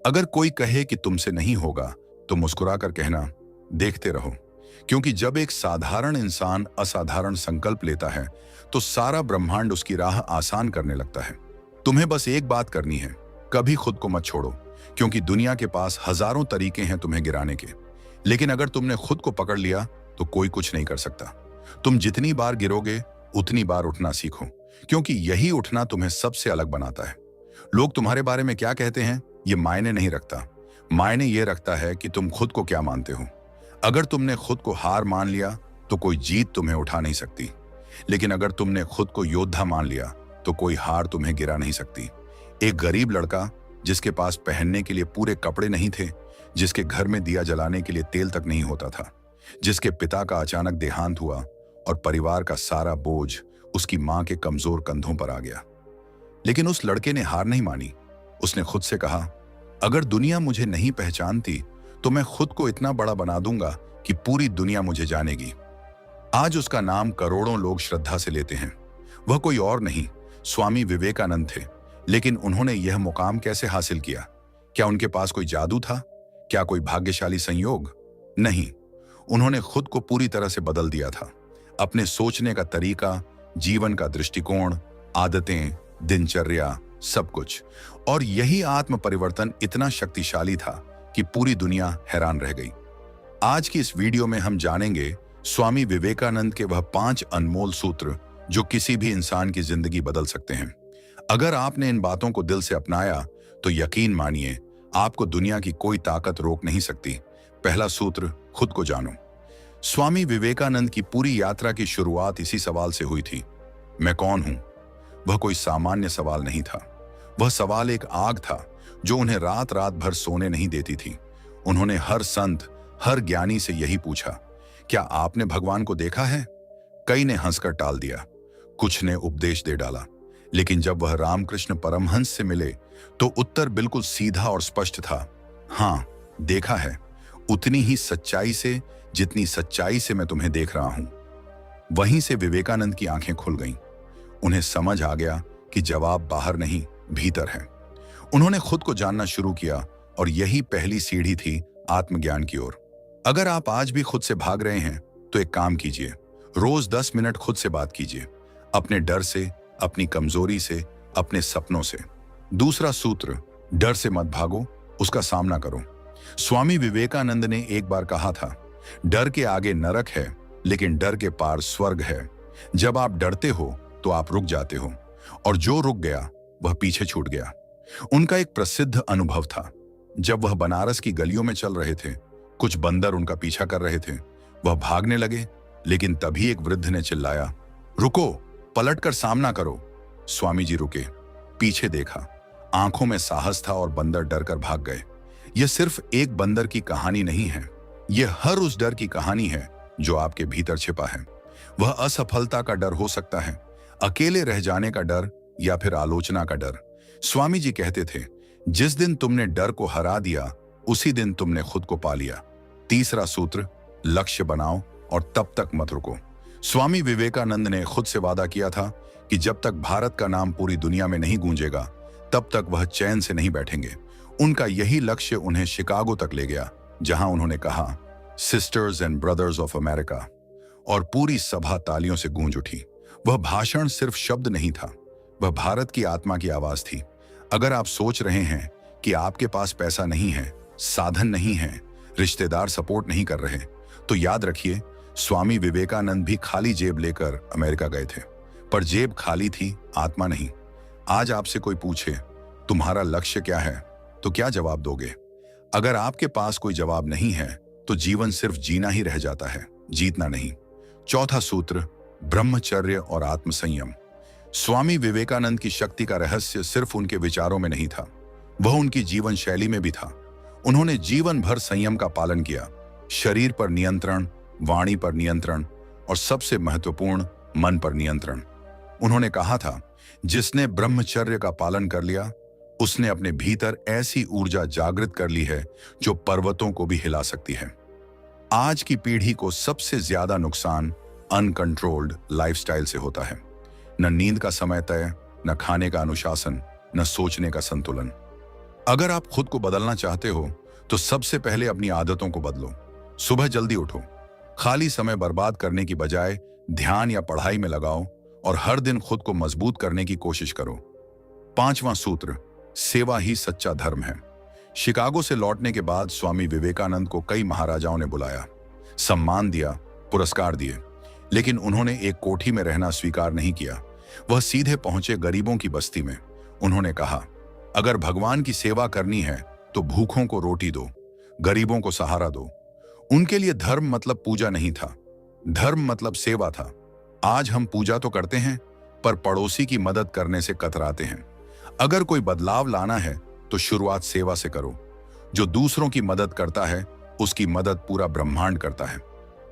अगर कोई कहे कि तुमसे नहीं होगा तो मुस्कुरा कर कहना, देखते रहो। क्योंकि जब एक साधारण इंसान असाधारण संकल्प लेता है तो सारा ब्रह्मांड उसकी राह आसान करने लगता है। तुम्हें बस एक बात करनी है, कभी खुद को मत छोड़ो, क्योंकि दुनिया के पास हजारों तरीके हैं तुम्हें गिराने के, लेकिन अगर तुमने खुद को पकड़ लिया तो कोई कुछ नहीं कर सकता। तुम जितनी बार गिरोगे उतनी बार उठना सीखो, क्योंकि यही उठना तुम्हें सबसे अलग बनाता है। लोग तुम्हारे बारे में क्या कहते हैं ये मायने नहीं रखता, मायने ये रखता है कि तुम खुद को क्या मानते हो। अगर तुमने खुद को हार मान लिया तो कोई जीत तुम्हें उठा नहीं सकती, लेकिन अगर तुमने खुद को योद्धा मान लिया तो कोई हार तुम्हें गिरा नहीं सकती। एक गरीब लड़का जिसके पास पहनने के लिए पूरे कपड़े नहीं थे, जिसके घर में दिया जलाने के लिए तेल तक नहीं होता था, जिसके पिता का अचानक देहांत हुआ और परिवार का सारा बोझ उसकी मां के कमजोर कंधों पर आ गया, लेकिन उस लड़के ने हार नहीं मानी। उसने खुद से कहा, अगर दुनिया मुझे नहीं पहचानती तो मैं खुद को इतना बड़ा बना दूंगा कि पूरी दुनिया मुझे जानेगी। आज उसका नाम करोड़ों लोग श्रद्धा से लेते हैं। वह कोई और नहीं, स्वामी विवेकानंद थे। लेकिन उन्होंने यह मुकाम कैसे हासिल किया? क्या उनके पास कोई जादू था? क्या कोई भाग्यशाली संयोग? नहीं, उन्होंने खुद को पूरी तरह से बदल दिया था। अपने सोचने का तरीका, जीवन का दृष्टिकोण, आदतें, दिनचर्या, सब कुछ। और यही आत्म परिवर्तन इतना शक्तिशाली था कि पूरी दुनिया हैरान रह गई। आज की इस वीडियो में हम जानेंगे स्वामी विवेकानंद के वह 5 अनमोल सूत्र जो किसी भी इंसान की जिंदगी बदल सकते हैं। अगर आपने इन बातों को दिल से अपनाया तो यकीन मानिए, आपको दुनिया की कोई ताकत रोक नहीं सकती। पहला सूत्र, खुद को जानो। स्वामी विवेकानंद की पूरी यात्रा की शुरुआत इसी सवाल से हुई थी, मैं कौन हूं? वह कोई सामान्य सवाल नहीं था। वह सवाल एक आग था जो उन्हें रात रात भर सोने नहीं देती थी। उन्होंने हर संत, हर ज्ञानी से यही पूछा, क्या आपने भगवान को देखा है? कई ने हंसकर टाल दिया, कुछ ने उपदेश दे डाला, लेकिन जब वह रामकृष्ण परमहंस से मिले तो उत्तर बिल्कुल सीधा और स्पष्ट था, हां, देखा है, उतनी ही सच्चाई से जितनी सच्चाई से मैं तुम्हें देख रहा हूं। वहीं से विवेकानंद की आंखें खुल गईं। उन्हें समझ आ गया कि जवाब बाहर नहीं, भीतर है। उन्होंने खुद को जानना शुरू किया और यही पहली सीढ़ी थी आत्मज्ञान की ओर। अगर आप आज भी खुद से भाग रहे हैं तो एक काम कीजिए, रोज 10 मिनट खुद से बात कीजिए, अपने डर से, अपनी कमजोरी से, अपने सपनों से। दूसरा सूत्र, डर से मत भागो, उसका सामना करो। स्वामी विवेकानंद ने एक बार कहा था, डर के आगे नरक है, लेकिन डर के पार स्वर्ग है। जब आप डरते हो तो आप रुक जाते हो, और जो रुक गया वह पीछे छूट गया। उनका एक प्रसिद्ध अनुभव था। जब वह बनारस की गलियों में चल रहे थे, कुछ बंदर उनका पीछा कर रहे थे। वह भागने लगे, लेकिन तभी एक वृद्ध ने चिल्लाया, रुको, पलटकर सामना करो। स्वामी जी रुके, पीछे देखा। आंखों में साहस था और बंदर डरकर भाग गए। यह सिर्फ एक बंदर की कहानी नहीं है, यह हर उस डर की कहानी है जो आपके भीतर छिपा है। वह असफलता का डर हो सकता है, अकेले रह जाने का डर, या फिर आलोचना का डर। स्वामी जी कहते थे, जिस दिन तुमने डर को हरा दिया, उसी दिन तुमने खुद को पा लिया। तीसरा सूत्र, लक्ष्य बनाओ और तब तक मत रुको। स्वामी विवेकानंद ने खुद से वादा किया था कि जब तक भारत का नाम पूरी दुनिया में नहीं गूंजेगा, तब तक वह चैन से नहीं बैठेंगे। उनका यही लक्ष्य उन्हें शिकागो तक ले गया, जहां उन्होंने कहा, sisters and brothers of America, और पूरी सभा तालियों से गूंज उठी। वह भाषण सिर्फ शब्द नहीं था, वह भारत की आत्मा की आवाज थी। अगर आप सोच रहे हैं कि आपके पास पैसा नहीं है, साधन नहीं है, रिश्तेदार सपोर्ट नहीं कर रहे, तो याद रखिए, स्वामी विवेकानंद भी खाली जेब लेकर अमेरिका गए थे, पर जेब खाली थी, आत्मा नहीं। आज आपसे कोई पूछे, तुम्हारा लक्ष्य क्या है, तो क्या जवाब दोगे? अगर आपके पास कोई जवाब नहीं है, तो जीवन सिर्फ जीना ही रह जाता है, जीतना नहीं। चौथा सूत्र, ब्रह्मचर्य और आत्मसंयम। स्वामी विवेकानंद की शक्ति का रहस्य सिर्फ उनके विचारों में नहीं था, वह उनकी जीवन शैली में भी था। उन्होंने जीवन भर संयम का पालन किया, शरीर पर नियंत्रण, वाणी पर नियंत्रण, और सबसे महत्वपूर्ण, मन पर नियंत्रण। उन्होंने कहा था, जिसने ब्रह्मचर्य का पालन कर लिया, उसने अपने भीतर ऐसी ऊर्जा जागृत कर ली है जो पर्वतों को भी हिला सकती है। आज की पीढ़ी को सबसे ज्यादा नुकसान अनकंट्रोल्ड लाइफस्टाइल से होता है। न नींद का समय तय, न खाने का अनुशासन, न सोचने का संतुलन। अगर आप खुद को बदलना चाहते हो, तो सबसे पहले अपनी आदतों को बदलो। सुबह जल्दी उठो, खाली समय बर्बाद करने की बजाय ध्यान या पढ़ाई में लगाओ, और हर दिन खुद को मजबूत करने की कोशिश करो। पांचवां सूत्र, सेवा ही सच्चा धर्म है। शिकागो से लौटने के बाद स्वामी विवेकानंद को कई महाराजाओं ने बुलाया, सम्मान दिया, पुरस्कार दिए, लेकिन उन्होंने एक कोठी में रहना स्वीकार नहीं किया। वह सीधे पहुंचे गरीबों की बस्ती में। उन्होंने कहा, अगर भगवान की सेवा करनी है तो भूखों को रोटी दो, गरीबों को सहारा दो। उनके लिए धर्म मतलब पूजा नहीं था, धर्म मतलब सेवा था। आज हम पूजा तो करते हैं, पर पड़ोसी की मदद करने से कतराते हैं। अगर कोई बदलाव लाना है तो शुरुआत सेवा से करो। जो दूसरों की मदद करता है, उसकी मदद पूरा ब्रह्मांड करता है।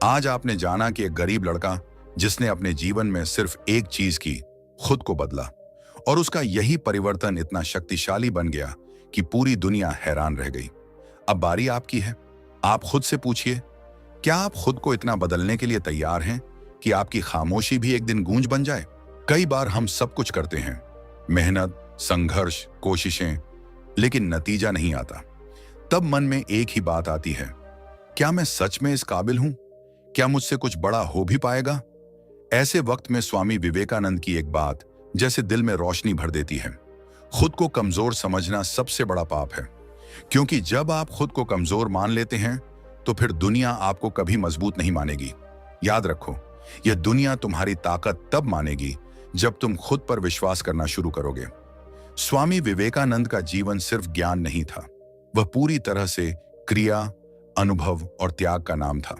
आज आपने जाना कि एक गरीब लड़का जिसने अपने जीवन में सिर्फ एक चीज की, खुद को बदला, और उसका यही परिवर्तन इतना शक्तिशाली बन गया कि पूरी दुनिया हैरान रह गई। अब बारी आपकी है। आप खुद से पूछिए, क्या आप खुद को इतना बदलने के लिए तैयार हैं कि आपकी खामोशी भी एक दिन गूंज बन जाए? कई बार हम सब कुछ करते हैं, मेहनत, संघर्ष, कोशिशें, लेकिन नतीजा नहीं आता। तब मन में एक ही बात आती है, क्या मैं सच में इस काबिल हूं? क्या मुझसे कुछ बड़ा हो भी पाएगा? ऐसे वक्त में स्वामी विवेकानंद की एक बात जैसे दिल में रोशनी भर देती है। खुद को कमजोर समझना सबसे बड़ा पाप है, क्योंकि जब आप खुद को कमजोर मान लेते हैं, तो फिर दुनिया आपको कभी मजबूत नहीं मानेगी। याद रखो, यह दुनिया तुम्हारी ताकत तब मानेगी जब तुम खुद पर विश्वास करना शुरू करोगे। स्वामी विवेकानंद का जीवन सिर्फ ज्ञान नहीं था, वह पूरी तरह से क्रिया, अनुभव और त्याग का नाम था।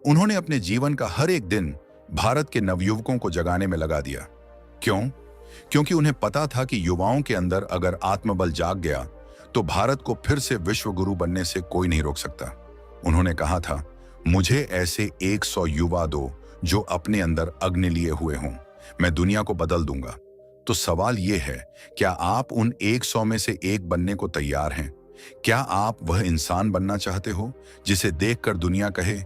उन्होंने अपने जीवन का हर एक दिन भारत के नवयुवकों को जगाने में लगा दिया। क्यों? क्योंकि उन्हें पता था कि युवाओं के अंदर अगर आत्मबल जाग गया, तो भारत को फिर से विश्व गुरु बनने से कोई नहीं रोक सकता। उन्होंने कहा था, मुझे ऐसे 100 युवा दो जो अपने अंदर अग्नि लिए हुए हों, मैं दुनिया को बदल दूंगा। तो सवाल यह है, क्या आप उन 100 में से एक बनने को तैयार हैं? क्या आप वह इंसान बनना चाहते हो जिसे देखकर दुनिया कहे,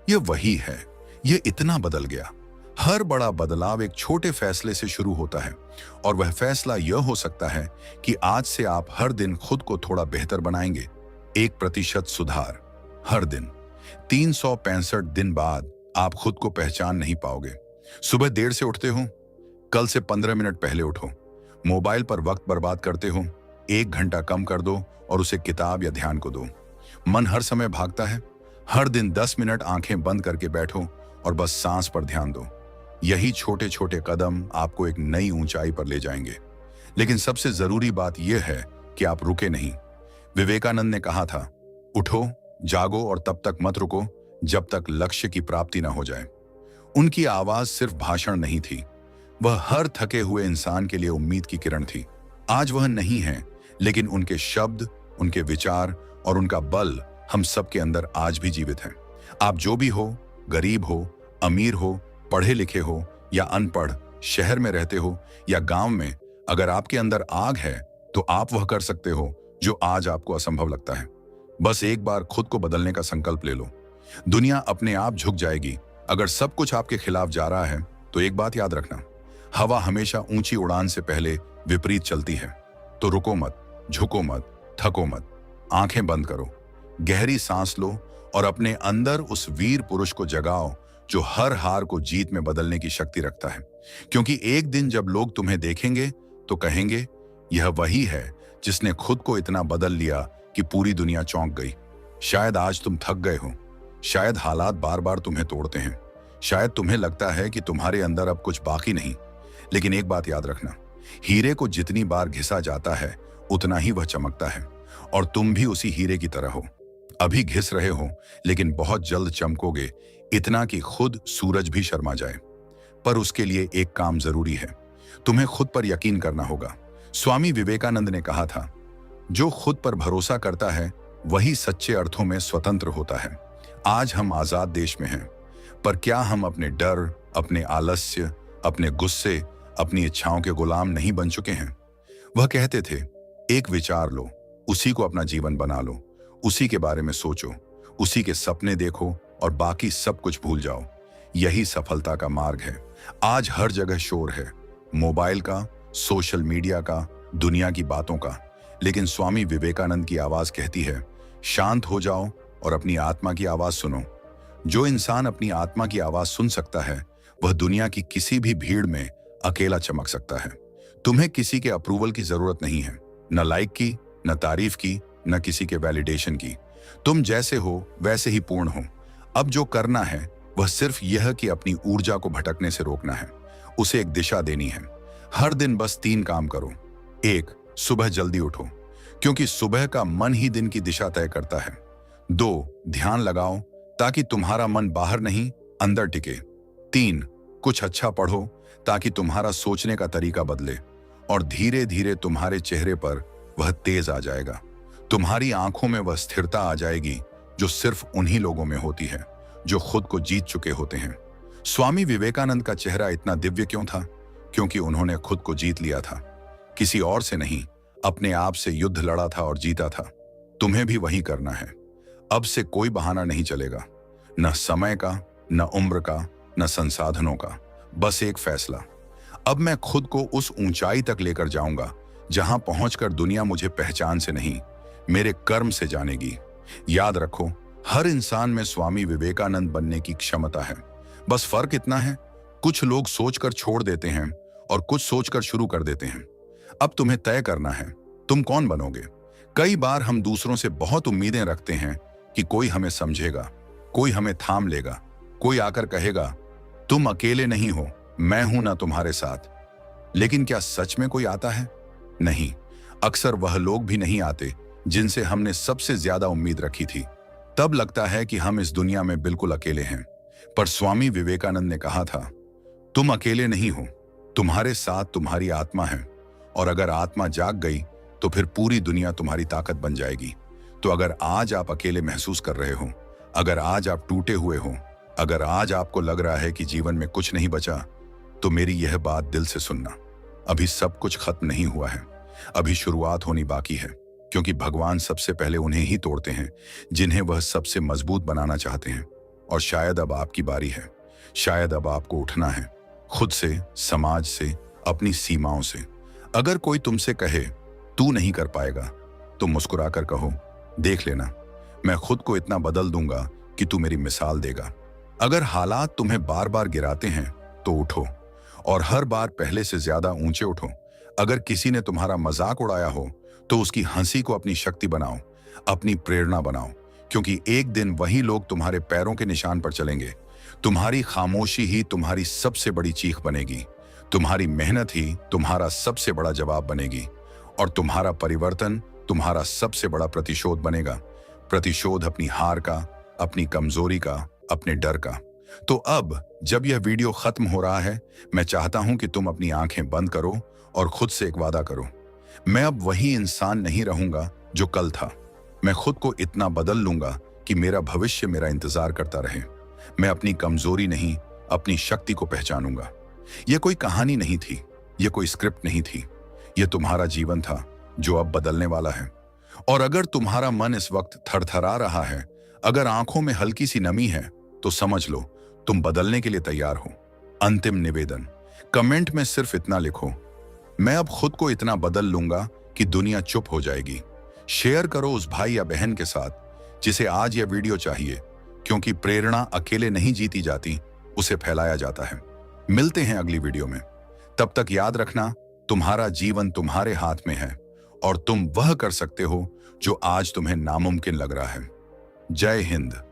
यह वही है, यह इतना बदल गया? हर बड़ा बदलाव एक छोटे फैसले से शुरू होता है, और वह फैसला यह हो सकता है कि आज से आप हर दिन खुद को थोड़ा बेहतर बनाएंगे। 1% सुधार हर दिन। 365 दिन बाद आप खुद को पहचान नहीं पाओगे। सुबह देर से उठते हो, कल से 15 मिनट पहले उठो। मोबाइल पर वक्त बर्बाद करते हो, 1 घंटा कम कर दो और उसे किताब या ध्यान को दो। मन हर समय भागता है, हर दिन 10 मिनट आंखें बंद करके बैठो और बस सांस पर ध्यान दो। यही छोटे छोटे कदम आपको एक नई ऊंचाई पर ले जाएंगे। लेकिन सबसे जरूरी बात यह है कि आप रुके नहीं। विवेकानंद ने कहा था, उठो, जागो और तब तक मत रुको जब तक लक्ष्य की प्राप्ति ना हो जाए। उनकी आवाज सिर्फ भाषण नहीं थी, वह हर थके हुए इंसान के लिए उम्मीद की किरण थी। आज वह नहीं है, लेकिन उनके शब्द, उनके विचार और उनका बल हम सबके अंदर आज भी जीवित हैं। आप जो भी हो, गरीब हो, अमीर हो, पढ़े लिखे हो या अनपढ़, शहर में रहते हो या गांव में, अगर आपके अंदर आग है तो आप वह कर सकते हो जो आज आपको असंभव लगता है। बस एक बार खुद को बदलने का संकल्प ले लो। दुनिया अपने आप झुक जाएगी। अगर सब कुछ आपके खिलाफ जा रहा है तो एक बात याद रखना, हवा हमेशा ऊंची उड़ान से पहले विपरीत चलती है। तो रुको मत, झुको मत, थको मत। आंखें बंद करो, गहरी सांस लो और अपने अंदर उस वीर पुरुष को जगाओ जो हर हार को जीत में बदलने की शक्ति रखता है। क्योंकि एक दिन जब लोग तुम्हें देखेंगे तो कहेंगे, यह वही है जिसने खुद को इतना बदल लिया कि पूरी दुनिया चौंक गई। शायद आज तुम थक गए हो, शायद हालात बार बार तुम्हें तोड़ते हैं, शायद तुम्हें लगता है कि तुम्हारे अंदर अब कुछ बाकी नहीं। लेकिन एक बात याद रखना, हीरे को जितनी बार घिसा जाता है उतना ही वह चमकता है, और तुम भी उसी हीरे की तरह हो। अभी घिस रहे हो लेकिन बहुत जल्द चमकोगे, इतना कि खुद सूरज भी शर्मा जाए। पर उसके लिए एक काम जरूरी है, तुम्हें खुद पर यकीन करना होगा। स्वामी विवेकानंद ने कहा था, जो खुद पर भरोसा करता है वही सच्चे अर्थों में स्वतंत्र होता है। आज हम आजाद देश में हैं, पर क्या हम अपने डर, अपने आलस्य, अपने गुस्से, अपनी इच्छाओं के गुलाम नहीं बन चुके हैं? वह कहते थे, एक विचार लो, उसी को अपना जीवन बना लो, उसी के बारे में सोचो, उसी के सपने देखो और बाकी सब कुछ भूल जाओ। यही सफलता का मार्ग है। आज हर जगह शोर है, मोबाइल का, सोशल मीडिया का, दुनिया की बातों का। लेकिन स्वामी विवेकानंद की आवाज कहती है, शांत हो जाओ और अपनी आत्मा की आवाज सुनो। जो इंसान अपनी आत्मा की आवाज सुन सकता है वह दुनिया की किसी भी भीड़ में अकेला चमक सकता है। तुम्हें किसी के अप्रूवल की जरूरत नहीं है, न लाइक की, न तारीफ की, न किसी के वैलिडेशन की। तुम जैसे हो वैसे ही पूर्ण हो। अब जो करना है वह सिर्फ यह कि अपनी ऊर्जा को भटकने से रोकना है, उसे एक दिशा देनी है। हर दिन बस 3 काम करो। 1, सुबह जल्दी उठो, क्योंकि सुबह का मन ही दिन की दिशा तय करता है। 2, ध्यान लगाओ ताकि तुम्हारा मन बाहर नहीं अंदर टिके। 3, कुछ अच्छा पढ़ो ताकि तुम्हारा सोचने का तरीका बदले, और धीरे धीरे तुम्हारे चेहरे पर वह तेज आ जाएगा। तुम्हारी आंखों में वह स्थिरता आ जाएगी जो सिर्फ उन्हीं लोगों में होती है जो खुद को जीत चुके होते हैं। स्वामी विवेकानंद का चेहरा इतना दिव्य क्यों था? क्योंकि उन्होंने खुद को जीत लिया था, किसी और से नहीं, अपने आप से युद्ध लड़ा था और जीता था। तुम्हें भी वही करना है। अब से कोई बहाना नहीं चलेगा, न समय का, न उम्र का, न संसाधनों का, बस एक फैसला। अब मैं खुद को उस ऊंचाई तक लेकर जाऊंगा जहां पहुंचकर दुनिया मुझे पहचान से नहीं, मेरे कर्म से जानेगी। याद रखो, हर इंसान में स्वामी विवेकानंद बनने की क्षमता है। बस फर्क इतना है, कुछ लोग सोचकर छोड़ देते हैं और कुछ सोचकर शुरू कर देते हैं। अब तुम्हें तय करना है, तुम कौन बनोगे। कई बार हम दूसरों से बहुत उम्मीदें रखते हैं कि कोई हमें समझेगा, कोई हमें थाम लेगा, कोई आकर कहेगा, तुम अकेले नहीं हो, मैं हूं ना तुम्हारे साथ। लेकिन क्या सच में कोई आता है? नहीं, अक्सर वह लोग भी नहीं आते जिनसे हमने सबसे ज्यादा उम्मीद रखी थी। तब लगता है कि हम इस दुनिया में बिल्कुल अकेले हैं। पर स्वामी विवेकानंद ने कहा था, तुम अकेले नहीं हो, तुम्हारे साथ तुम्हारी आत्मा है, और अगर आत्मा जाग गई तो फिर पूरी दुनिया तुम्हारी ताकत बन जाएगी। तो अगर आज आप अकेले महसूस कर रहे हो, अगर आज आप टूटे हुए हो, अगर आज आपको लग रहा है कि जीवन में कुछ नहीं बचा, तो मेरी यह बात दिल से सुनना, अभी सब कुछ खत्म नहीं हुआ है, अभी शुरुआत होनी बाकी है। क्योंकि भगवान सबसे पहले उन्हें ही तोड़ते हैं जिन्हें वह सबसे मजबूत बनाना चाहते हैं। और शायद अब आपकी बारी है, शायद अब आपको उठना है, खुद से, समाज से, अपनी सीमाओं से। अगर कोई तुमसे कहे तू नहीं कर पाएगा, तो मुस्कुराकर कहो, देख लेना, मैं खुद को इतना बदल दूंगा कि तू मेरी मिसाल देगा। अगर हालात तुम्हें बार बार गिराते हैं तो उठो, और हर बार पहले से ज्यादा ऊंचे उठो। अगर किसी ने तुम्हारा मजाक उड़ाया हो तो उसकी हंसी को अपनी शक्ति बनाओ, अपनी प्रेरणा बनाओ, क्योंकि एक दिन वही लोग तुम्हारे पैरों के निशान पर चलेंगे तुम्हारी खामोशी ही तुम्हारी सबसे बड़ी चीख बनेगी। तुम्हारी मेहनत ही तुम्हारा सबसे बड़ा जवाब बनेगी। और तुम्हारा परिवर्तन तुम्हारा सबसे बड़ा प्रतिशोध बनेगा। प्रतिशोध अपनी हार का, अपनी कमजोरी का, अपने डर का। तो अब जब यह वीडियो खत्म हो रहा है, मैं चाहता हूं कि तुम अपनी आंखें बंद करो और खुद से एक वादा करो। मैं अब वही इंसान नहीं रहूंगा जो कल था। मैं खुद को इतना बदल लूंगा कि मेरा भविष्य मेरा इंतजार करता रहे। मैं अपनी कमजोरी नहीं, अपनी शक्ति को पहचानूंगा। यह कोई कहानी नहीं थी, यह कोई स्क्रिप्ट नहीं थी। यह तुम्हारा जीवन था जो अब बदलने वाला है। और अगर तुम्हारा मन इस वक्त थरथरा रहा है, अगर आंखों में हल्की सी नमी है, तो समझ लो तुम बदलने के लिए तैयार हो। अंतिम निवेदन, कमेंट में सिर्फ इतना लिखो, मैं अब खुद को इतना बदल लूंगा कि दुनिया चुप हो जाएगी। शेयर करो उस भाई या बहन के साथ जिसे आज यह वीडियो चाहिए, क्योंकि प्रेरणा अकेले नहीं जीती जाती, उसे फैलाया जाता है। मिलते हैं अगली वीडियो में। तब तक याद रखना, तुम्हारा जीवन तुम्हारे हाथ में है और तुम वह कर सकते हो जो आज तुम्हें नामुमकिन लग रहा है। जय हिंद।